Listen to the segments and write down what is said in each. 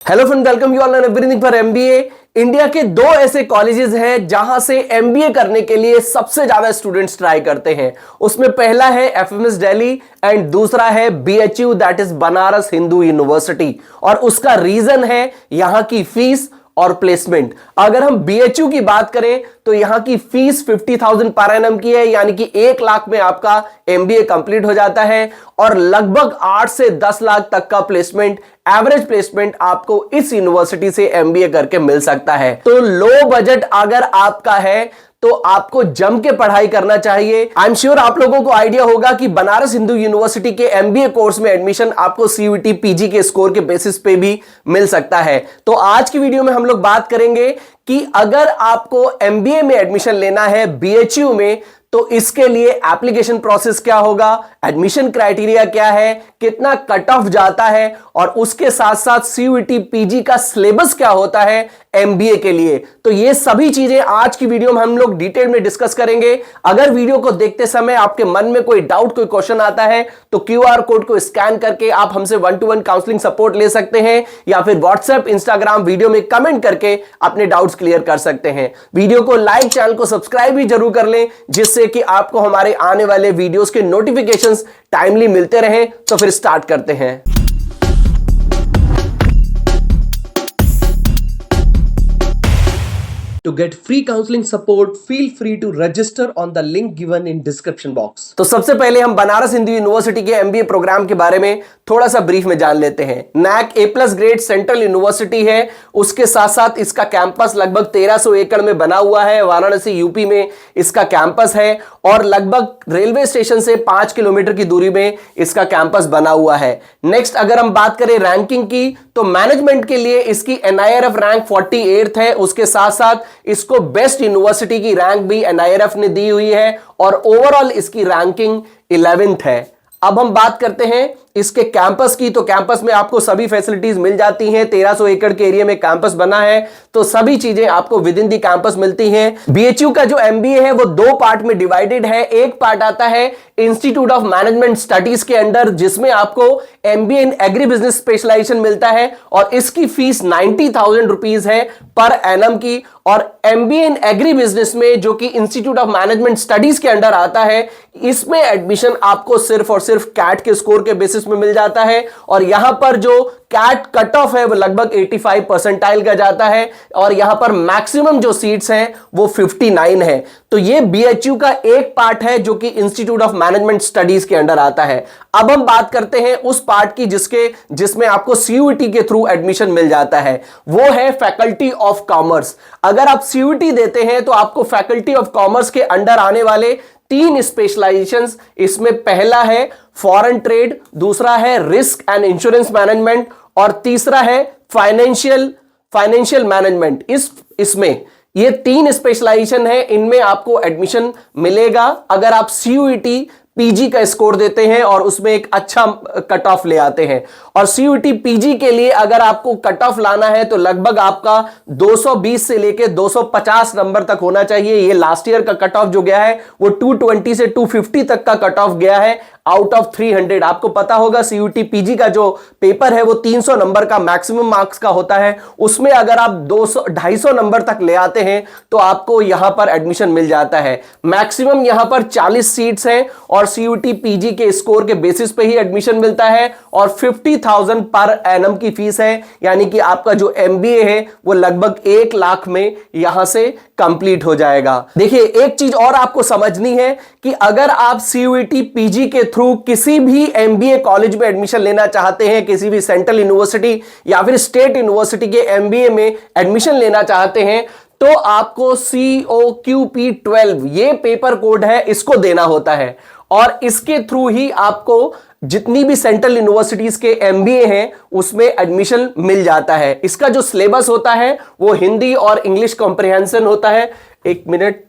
Hello friend, welcome you all and everything for MBA. India के दो ऐसे colleges हैं जहां से एमबीए करने के लिए सबसे ज्यादा स्टूडेंट्स ट्राई करते हैं। उसमें पहला है एफएमएस दिल्ली एंड दूसरा है BHU, that is Banaras Hindu university. और उसका रीजन है यहां की फीस और प्लेसमेंट। अगर हम बीएचयू की बात करें तो यहां की फीस 50,000 पर एनम की है, यानी कि 1 लाख में आपका एमबीए कंप्लीट हो जाता है और लगभग 8 से 10 लाख तक का प्लेसमेंट, एवरेज प्लेसमेंट आपको इस यूनिवर्सिटी से एमबीए करके मिल सकता है। तो लो बजट अगर आपका है तो आपको जम के पढ़ाई करना चाहिए। आई एम श्योर आप लोगों को आइडिया होगा कि बनारस हिंदू यूनिवर्सिटी के एमबीए कोर्स में एडमिशन आपको सीयूईटी पीजी के स्कोर के बेसिस पे भी मिल सकता है। तो आज की वीडियो में हम लोग बात करेंगे कि अगर आपको एमबीए में एडमिशन लेना है बीएचयू में तो इसके लिए एप्लीकेशन प्रोसेस क्या होगा, एडमिशन क्राइटेरिया क्या है, कितना कट ऑफ जाता है और उसके साथ साथ सीयूईटी पीजी का सिलेबस क्या होता है एमबीए के लिए। तो ये सभी चीजें आज की वीडियो में हम लोग डिटेल में डिस्कस करेंगे। अगर वीडियो को देखते समय आपके मन में कोई डाउट, कोई क्वेश्चन आता है तो क्यूआर कोड को स्कैन करके आप हमसे 1-to-1 काउंसलिंग सपोर्ट ले सकते हैं या फिर व्हाट्सएप, इंस्टाग्राम वीडियो में कमेंट करके अपने डाउट्स क्लियर कर सकते हैं। वीडियो को लाइक, चैनल को सब्सक्राइब भी जरूर कर लें जिससे कि आपको हमारे आने वाले वीडियोस के नोटिफिकेशंस टाइमली मिलते रहें। तो फिर स्टार्ट करते हैं। To get free counseling support, feel free to register on the link given in description box। तो सबसे पहले हम बनारस हिंदू यूनिवर्सिटी के एमबीए प्रोग्राम के बारे में थोड़ा सा ब्रीफ में जान लेते हैं। NAAC A+ grade central university है, उसके साथ साथ इसका कैंपस लगभग 1300 एकड़ में बना हुआ है। वाराणसी यूपी में इसका कैंपस है और लगभग रेलवे स्टेशन से 5 किलोमीटर की दूरी में इसका कैंपस बना हुआ है। नेक्स्ट अगर हम बात करें रैंकिंग की तो मैनेजमेंट के लिए इसकी NIRF रैंक 48th है। उसके साथ साथ इसको बेस्ट यूनिवर्सिटी की रैंक भी NIRF ने दी हुई है और ओवरऑल इसकी रैंकिंग 11th है। अब हम बात करते हैं इसके कैंपस की। तो कैंपस में आपको सभी फैसिलिटीज मिल जाती हैं। 1300 एकड़ के एरिया में कैंपस बना है तो सभी चीजें आपको विद इन दी कैंपस मिलती हैं। बीएचयू का जो एमबीए है वो 2 पार्ट में डिवाइडेड है। एक पार्ट आता है इंस्टीट्यूट ऑफ मैनेजमेंट स्टडीज के अंडर जिसमें आपको MBA in agribusiness specialisation मिलता है और इसकी फीस 90,000 रुपीज है पर एनम की। और एमबीए इन एग्री बिजनेस में जो कि इंस्टीट्यूट ऑफ मैनेजमेंट स्टडीज के अंडर आता है, इसमें एडमिशन आपको सिर्फ और सिर्फ कैट के स्कोर के बेसिस में मिल जाता है और यहां पर जो कैट कट ऑफ है वो लगभग 85 परसेंटाइल का जाता है और यहां पर मैक्सिमम जो सीट्स हैं वो 59 है। तो ये बीएचयू का एक पार्ट है जो कि इंस्टीट्यूट ऑफ मैनेजमेंट स्टडीज के अंडर आता है। अब हम बात करते हैं उस पार्ट की जिसमें आपको सीयूईटी के थ्रू एडमिशन मिल जाता है, वो है फैकल्टी ऑफ कॉमर्स। अगर आप सीयूईटी देते हैं तो आपको फैकल्टी ऑफ कॉमर्स के अंडर आने वाले 3 स्पेशलाइजेशंस, इसमें पहला है फॉरेन ट्रेड, दूसरा है रिस्क एंड इंश्योरेंस मैनेजमेंट और तीसरा है फाइनेंशियल मैनेजमेंट। इसमें ये 3 स्पेशलाइजेशन है, इनमें आपको एडमिशन मिलेगा अगर आप सीयूईटी पीजी का स्कोर देते हैं और उसमें एक अच्छा कट ऑफ ले आते हैं। और सीयूईटी पीजी के लिए अगर आपको कट ऑफ लाना है तो लगभग आपका 220 से लेके 250 नंबर तक होना चाहिए। ये लास्ट ईयर का कट ऑफ जो गया है वो 220 से 250 तक का कट ऑफ गया है आउट ऑफ 300। आपको पता होगा सीयूईटी पीजी का जो पेपर है वो 300 नंबर का मैक्सिमम मार्क्स का होता है। उसमें अगर आप 250 नंबर तक ले आते हैं तो आपको यहां पर एडमिशन मिल जाता है। मैक्सिमम यहां पर 40 सीट्स हैं और सीयूईटी पीजी के स्कोर के बेसिस पे ही एडमिशन मिलता है और 50,000 पर एनम की फीस है, यानी कि आपका जो एमबीए है वो लगभग 1 लाख में यहां से कंप्लीट हो जाएगा। देखिए एक चीज और आपको समझनी है कि अगर आप सीयूईटी पीजी के थ्रू किसी भी एमबीए कॉलेज में एडमिशन लेना चाहते हैं, किसी भी सेंट्रल यूनिवर्सिटी या फिर स्टेट यूनिवर्सिटी के एमबीए में एडमिशन लेना चाहते हैं तो आपको COQP12 ये पेपर कोड है, इसको देना होता है और इसके थ्रू ही आपको जितनी भी सेंट्रल यूनिवर्सिटीज के एमबीए हैं उसमें एडमिशन मिल जाता है। इसका जो सिलेबस होता है वो हिंदी और इंग्लिश कॉम्प्रिहेंशन होता है। एक मिनट,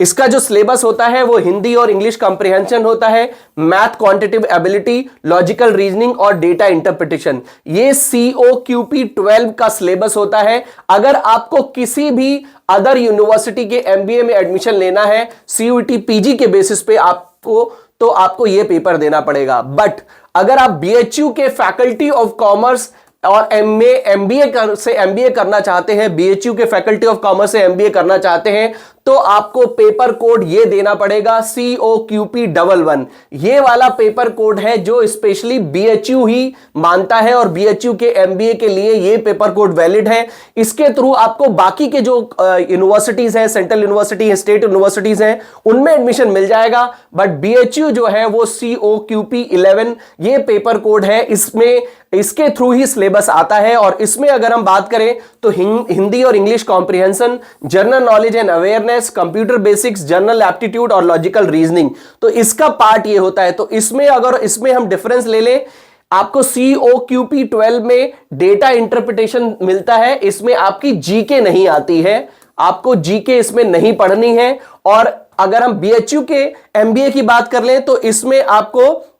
इसका जो सिलेबस होता है वो हिंदी और इंग्लिश कॉम्प्रिहेंशन होता है, math, quantitative ability, logical reasoning और डेटा इंटरप्रिटेशन। ये COQP12 का सिलेबस होता है। अगर आपको किसी भी अदर यूनिवर्सिटी के एमबीए में एडमिशन लेना है सीयूईटी पीजी के बेसिस पे आपको यह पेपर देना पड़ेगा। बट अगर आप बीएचयू के फैकल्टी ऑफ कॉमर्स और एमबीए करना चाहते हैं, बीएचयू के फैकल्टी ऑफ कॉमर्स से एमबीए करना चाहते हैं, तो आपको पेपर कोड ये देना पड़ेगा COQP11। ये वाला पेपर कोड है जो स्पेशली बीएचयू ही मानता है और बीएचयू के एमबीए के लिए ये पेपर कोड वैलिड है। इसके थ्रू आपको बाकी के जो यूनिवर्सिटीज हैं, सेंट्रल यूनिवर्सिटी है, स्टेट यूनिवर्सिटीज हैं, उनमें एडमिशन मिल जाएगा। बट बीएचयू जो है वो COQP11 ये पेपर कोड है, इसमें इसके थ्रू ही सिलेबस आता है। और इसमें अगर हम बात करें तो हिंदी और English comprehension, general knowledge and awareness, computer basics, general aptitude और लॉजिकल रीजनिंग, तो इसका पार्ट ये होता है। तो इसमें अगर इसमें हम डिफरेंस ले लें, आपको COQP12 में डेटा इंटरप्रिटेशन मिलता है, इसमें आपकी जीके नहीं आती है, आपको जीके इसमें नहीं पढ़नी है। और अगर हम बीएचयू के एमबीए की बात कर लें तो इसमें आपको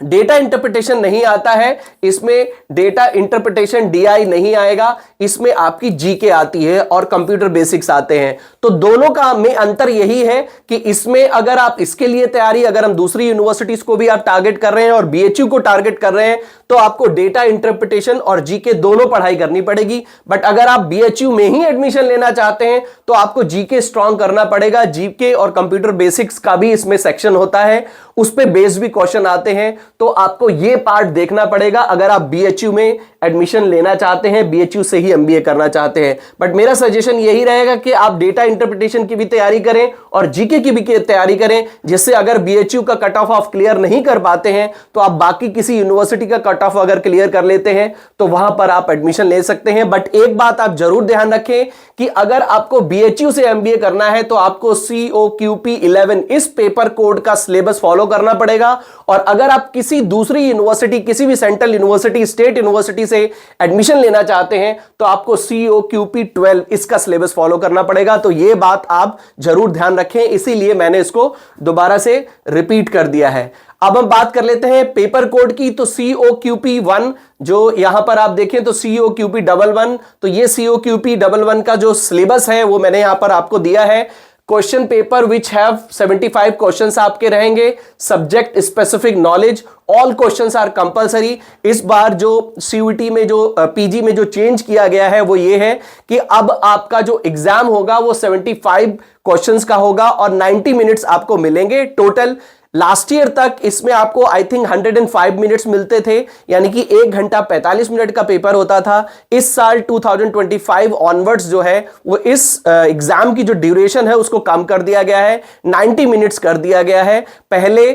डेटा इंटरप्रिटेशन नहीं आता है, इसमें डेटा इंटरप्रिटेशन DI नहीं आएगा, इसमें आपकी जीके आती है और कंप्यूटर बेसिक्स आते हैं। तो दोनों का में अंतर यही है कि इसमें अगर आप इसके लिए तैयारी, अगर हम दूसरी यूनिवर्सिटीज को भी आप टारगेट कर रहे हैं और बीएचयू को टारगेट कर रहे हैं, तो आपको डेटा इंटरप्रिटेशन और जीके दोनों पढ़ाई करनी पड़ेगी। बट अगर आप बीएचयू में ही एडमिशन लेना चाहते हैं तो आपको जीके स्ट्रांग करना पड़ेगा। जीके और कंप्यूटर बेसिक्स का भी इसमें सेक्शन होता है, उस पे बेस्ड भी क्वेश्चन आते हैं, तो आपको ये पार्ट देखना पड़ेगा अगर आप बीएचयू में एडमिशन लेना चाहते हैं, बीएचयू से ही एमबीए करना चाहते हैं। बट मेरा सजेशन यही रहेगा कि आप डेटा इंटरप्रिटेशन की भी तैयारी करें और जीके की भी तैयारी करें, जिससे अगर बीएचयू का कट ऑफ आप क्लियर नहीं कर पाते हैं तो आप बाकी किसी यूनिवर्सिटी का कट ऑफ अगर क्लियर कर लेते हैं तो वहां पर आप एडमिशन ले सकते हैं। बट एक बात आप जरूर ध्यान रखें कि अगर आपको बीएचयू से एमबीए करना है तो आपको COQP11 इस पेपर कोड का सिलेबस फॉलो करना पड़ेगा। और अगर आप किसी दूसरी यूनिवर्सिटी, किसी भी सेंट्रल यूनिवर्सिटी, स्टेट यूनिवर्सिटी से एडमिशन लेना चाहते हैं तो आपको COQP12 इसका सिलेबस फॉलो करना पड़ेगा। तो यह बात आप जरूर ध्यान रखें, इसीलिए मैंने इसको दोबारा से रिपीट कर दिया है। अब हम बात कर लेते हैं पेपर कोड की। तो COQP1 जो यहां पर आप देखें तो COQP11, तो ये COQP11 का जो सिलेबस है वो मैंने यहां पर आपको दिया है। Question paper which have 75 questions आपके रहेंगे। Subject specific knowledge, all questions are compulsory. इस बार जो CUET में, जो पीजी में जो चेंज किया गया है वो ये है कि अब आपका जो एग्जाम होगा वो 75 क्वेश्चंस का होगा और 90 मिनट्स आपको मिलेंगे टोटल। लास्ट ईयर तक इसमें आपको आई थिंक 105 मिनट्स मिलते थे, यानी कि 1 घंटा 45 मिनट का पेपर होता था। इस साल 2025 ऑनवर्ड्स जो है वो इस एग्जाम की जो ड्यूरेशन है उसको कम कर दिया गया है, 90 मिनट्स कर दिया गया है। पहले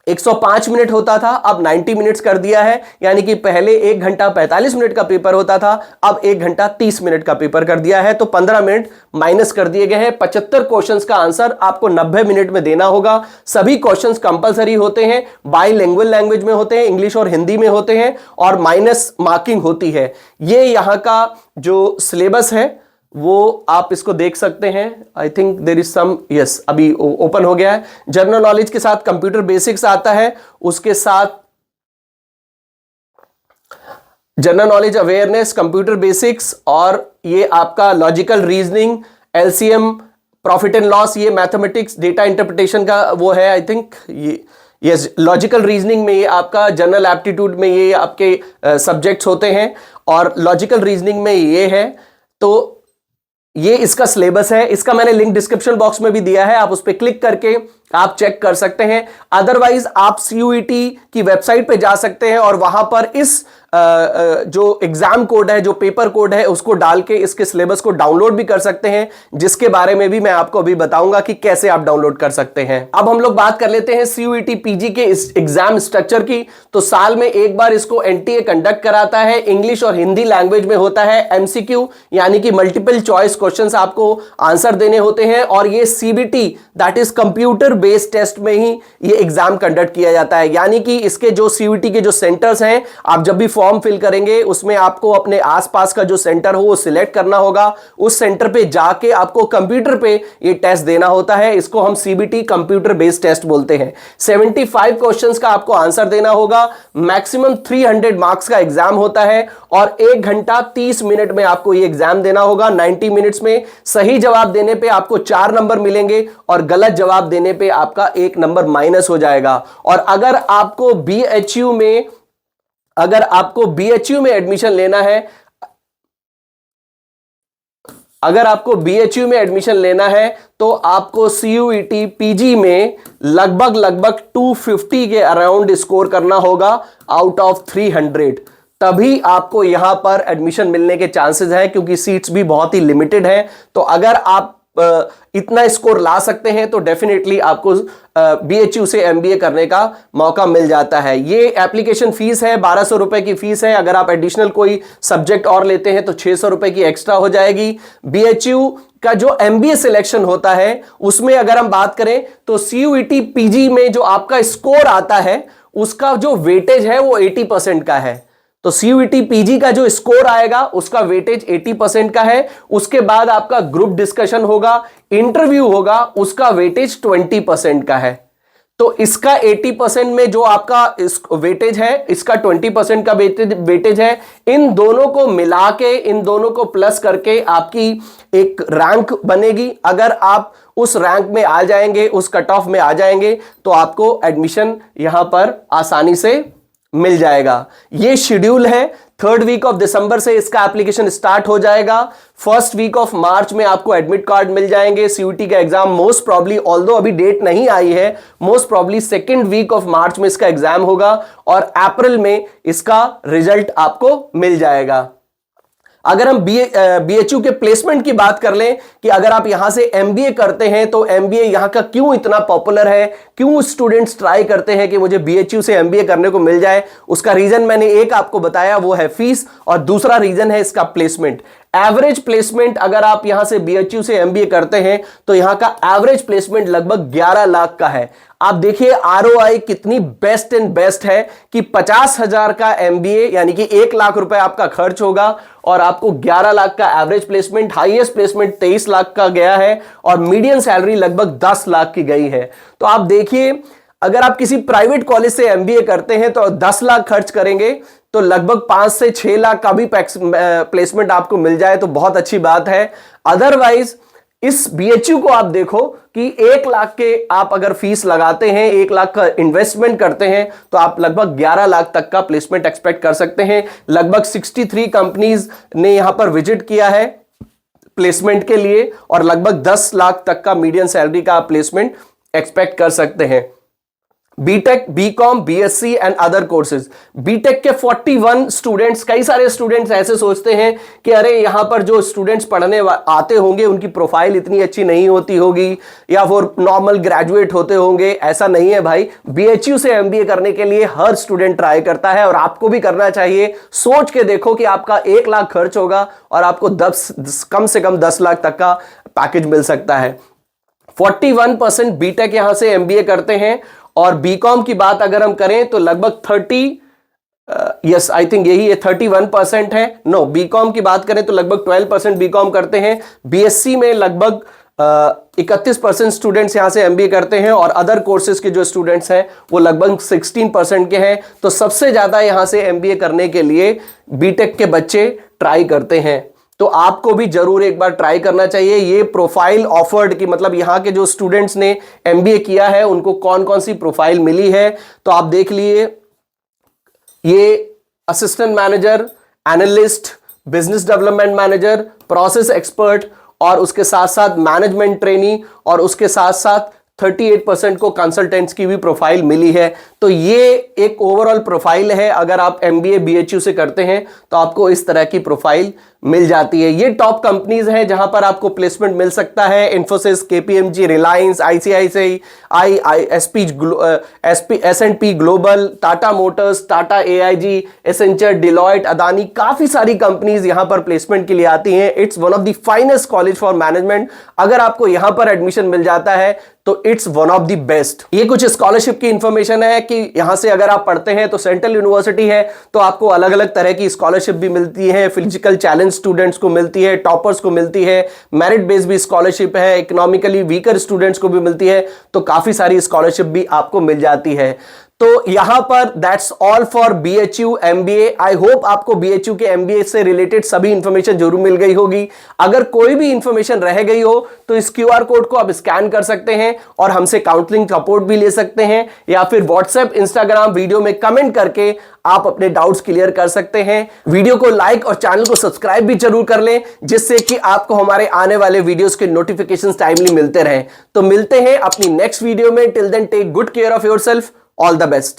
105 मिनट होता था, अब 90 मिनट्स कर दिया है, यानी कि पहले 1 घंटा 45 मिनट का पेपर होता था, अब 1 घंटा 30 मिनट का पेपर कर दिया है। तो 15 मिनट माइनस कर दिए गए हैं। 75 क्वेश्चंस का आंसर आपको 90 मिनट में देना होगा। सभी क्वेश्चंस कंपलसरी होते हैं, बाइलिंगुअल लैंग्वेज में होते हैं, इंग्लिश और हिंदी में होते हैं और माइनस मार्किंग होती है। ये यहां का जो सिलेबस है वो आप इसको देख सकते हैं। I think there is some, yes अभी ओपन हो गया है। जनरल नॉलेज के साथ कंप्यूटर बेसिक्स आता है, उसके साथ general knowledge, awareness, computer basics, और ये आपका logical reasoning, LCM, profit and loss, ये मैथमेटिक्स, डेटा इंटरप्रिटेशन का वो है आई थिंक ये। यस, लॉजिकल रीजनिंग में ये आपका, जनरल एप्टीट्यूड में ये आपके सब्जेक्ट्स होते हैं और लॉजिकल रीजनिंग में ये है। तो ये इसका सिलेबस है, इसका मैंने लिंक डिस्क्रिप्शन बॉक्स में भी दिया है, आप उस पर क्लिक करके आप चेक कर सकते हैं। अदरवाइज आप CUET की वेबसाइट पे जा सकते हैं और वहां पर इस जो एग्जाम कोड है, जो पेपर कोड है, उसको डाल के इसके सिलेबस को डाउनलोड भी कर सकते हैं, जिसके बारे में भी मैं आपको अभी बताऊंगा कि कैसे आप डाउनलोड कर सकते हैं। अब हम लोग बात कर लेते हैं CUET PG के इस एग्जाम स्ट्रक्चर की। तो साल में एक बार इसको NTA कंडक्ट कराता है। इंग्लिश और हिंदी लैंग्वेज में होता है MCQ, यानी कि मल्टीपल चॉइस क्वेश्चंस आपको आंसर देने होते हैं। और ये CBT that is computer based test में ही ये एग्जाम कंडक्ट किया जाता है, यानी कि इसके जो CUET के जो सेंटर्स हैं, आप जब भी फॉर्म फिल करेंगे उसमें आपको अपने आसपास का जो सेंटर हो वो सिलेक्ट करना होगा। उस सेंटर पे जाके आपको कंप्यूटर पे ये टेस्ट देना होता है। इसको हम CBT कंप्यूटर बेस्ड टेस्ट बोलते हैं। 75 क्वेश्चंस का आपको आंसर देना होगा। मैक्सिमम 300 मार्क्स का एग्जाम होता है और 1 घंटा 30 मिनट में आपको ये एग्जाम देना होगा। 90 मिनट्स में सही जवाब देने पे आपको 4 नंबर मिलेंगे और गलत जवाब देने पे आपका 1 नंबर माइनस हो जाएगा। और अगर आपको BHU में अगर आपको बीएचयू में एडमिशन लेना है, अगर आपको बीएचयू में एडमिशन लेना है तो आपको सीयूईटी पीजी में लगभग 250 के अराउंड स्कोर करना होगा आउट ऑफ 300, तभी आपको यहां पर एडमिशन मिलने के चांसेस हैं, क्योंकि सीट्स भी बहुत ही लिमिटेड हैं। तो अगर आप इतना स्कोर ला सकते हैं तो डेफिनेटली आपको बीएचयू से एमबीए करने का मौका मिल जाता है। ये एप्लीकेशन फीस है, 1200 रुपए की फीस है। अगर आप एडिशनल कोई सब्जेक्ट और लेते हैं तो 600 रुपए की एक्स्ट्रा हो जाएगी। बीएचयू का जो एमबीए सिलेक्शन होता है उसमें अगर हम बात करें तो सीयूईटी पीजी में जो आपका स्कोर आता है उसका जो वेटेज है वो 80% का है। तो सीयूईटी पीजी का जो स्कोर आएगा उसका वेटेज 80% का है। उसके बाद आपका ग्रुप डिस्कशन होगा, इंटरव्यू होगा, उसका वेटेज 20% का है। तो इसका 80% में जो आपका वेटेज है, इसका 20% का वेटेज है। इन दोनों को मिला के, इन दोनों को प्लस करके आपकी एक रैंक बनेगी। अगर आप उस रैंक में आ जाएंगे, उस कट ऑफ में आ जाएंगे तो आपको एडमिशन यहां पर आसानी से मिल जाएगा। ये शेड्यूल है, 3rd वीक ऑफ दिसंबर से इसका एप्लीकेशन स्टार्ट हो जाएगा। 1st वीक ऑफ मार्च में आपको एडमिट कार्ड मिल जाएंगे। सीयूईटी का एग्जाम मोस्ट प्रॉब्ली, ऑल्दो अभी डेट नहीं आई है, most probably 2nd week of March में इसका एग्जाम होगा और अप्रैल में इसका रिजल्ट आपको मिल जाएगा। अगर हम बीएचयू के प्लेसमेंट की बात कर लें कि अगर आप यहां से एमबीए करते हैं तो एमबीए यहां का क्यों इतना पॉपुलर है, क्यों स्टूडेंट्स ट्राई करते हैं कि मुझे बीएचयू से एमबीए करने को मिल जाए, उसका रीजन मैंने एक आपको बताया, वो है फीस, और दूसरा रीजन है इसका प्लेसमेंट। एवरेज प्लेसमेंट अगर आप यहां से बीएचयू से एमबीए करते हैं तो यहां का एवरेज प्लेसमेंट लगभग 11 लाख का है। आप देखिए आरओआई कितनी बेस्ट एंड बेस्ट है कि 50,000 का एमबीए यानी कि 1 लाख रुपए आपका खर्च होगा और आपको 11 लाख का average placement, highest placement 23 lakh का गया है और मीडियन सैलरी लगभग 10 लाख की गई है। तो आप देखिए अगर आप किसी प्राइवेट कॉलेज से एमबीए करते हैं तो 10 लाख खर्च करेंगे तो लगभग 5 से 6 लाख का भी प्लेसमेंट आपको मिल जाए तो बहुत अच्छी बात है। अदरवाइज इस बीएचयू को आप देखो कि 1 लाख के आप अगर फीस लगाते हैं, 1 लाख का इन्वेस्टमेंट करते हैं तो आप लगभग 11 लाख तक का प्लेसमेंट एक्सपेक्ट कर सकते हैं। लगभग 63 कंपनीज ने यहां पर विजिट किया है प्लेसमेंट के लिए और लगभग 10 लाख तक का मीडियन सैलरी का प्लेसमेंट एक्सपेक्ट कर सकते हैं। BTech, BCom, BSc and other courses. BTech के 41 स्टूडेंट्स, कई सारे स्टूडेंट्स ऐसे सोचते हैं कि अरे यहां पर जो स्टूडेंट्स पढ़ने आते होंगे उनकी प्रोफाइल इतनी अच्छी नहीं होती होगी या वो नॉर्मल ग्रेजुएट होते होंगे। ऐसा नहीं है भाई, बीएचयू से एमबीए करने के लिए हर स्टूडेंट ट्राई करता है और आपको भी करना चाहिए। सोच के देखो कि आपका 1 लाख खर्च होगा और आपको कम से कम 10 लाख तक का पैकेज मिल सकता है। 41% बीटेक यहां से एमबीए करते हैं और बीकॉम की बात अगर हम करें तो लगभग 31% है। नो, बीकॉम की बात करें तो लगभग 12% बीकॉम करते हैं। बीएससी में लगभग 31% स्टूडेंट्स यहां से एमबीए करते हैं और अदर कोर्सेज के जो स्टूडेंट्स हैं वो लगभग 16% के हैं। तो सबसे ज्यादा यहां से एमबीए करने के लिए बीटेक के बच्चे ट्राई करते हैं। तो आपको भी जरूर एक बार ट्राई करना चाहिए। ये प्रोफाइल ऑफर्ड की मतलब यहां के जो स्टूडेंट्स ने एमबीए किया है उनको कौन कौन सी प्रोफाइल मिली है तो आप देख लिए। ये assistant manager, analyst, business development manager, process expert और उसके साथ साथ मैनेजमेंट ट्रेनी और उसके साथ साथ 38% को कंसल्टेंट्स की भी प्रोफाइल मिली है। तो ये एक ओवरऑल प्रोफाइल है। अगर आप एमबीए बीएचयू से करते हैं तो आपको इस तरह की प्रोफाइल मिल जाती है। ये टॉप कंपनीज हैं जहां पर आपको प्लेसमेंट मिल सकता है। Infosys, KPMG, Reliance, ICICI, S and P Global, Tata Motors, Tata AIG, Accenture, Deloitte, Adani, काफी सारी कंपनीज यहां पर प्लेसमेंट के लिए आती हैं। It's one of the finest college for management. अगर आपको यहां पर एडमिशन मिल जाता है तो it's one of the best. ये कुछ स्कॉलरशिप की इंफॉर्मेशन है कि यहां से अगर आप पढ़ते हैं तो सेंट्रल यूनिवर्सिटी है तो आपको अलग अलग तरह की स्कॉलरशिप भी मिलती है। फिजिकल चैलेंज स्टूडेंट्स को मिलती है, टॉपर्स को मिलती है, मेरिट बेस भी स्कॉलरशिप है, इकोनॉमिकली वीकर स्टूडेंट्स को भी मिलती है। तो काफी सारी स्कॉलरशिप भी आपको मिल जाती है। तो यहां पर that's all for BHU MBA। I hope आपको BHU के MBA से रिलेटेड सभी इंफॉर्मेशन जरूर मिल गई होगी। अगर कोई भी इंफॉर्मेशन रह गई हो तो इस QR कोड को आप स्कैन कर सकते हैं और हमसे काउंसलिंग सपोर्ट भी ले सकते हैं, या फिर व्हाट्सएप, इंस्टाग्राम वीडियो में कमेंट करके आप अपने डाउट्स क्लियर कर सकते हैं। वीडियो को लाइक और चैनल को सब्सक्राइब भी जरूर कर लें, जिससे कि आपको हमारे आने वाले वीडियोस के नोटिफिकेशंस टाइमली मिलते रहें। तो मिलते हैं अपनी नेक्स्ट वीडियो में। Till then take good care of yourself. All the best.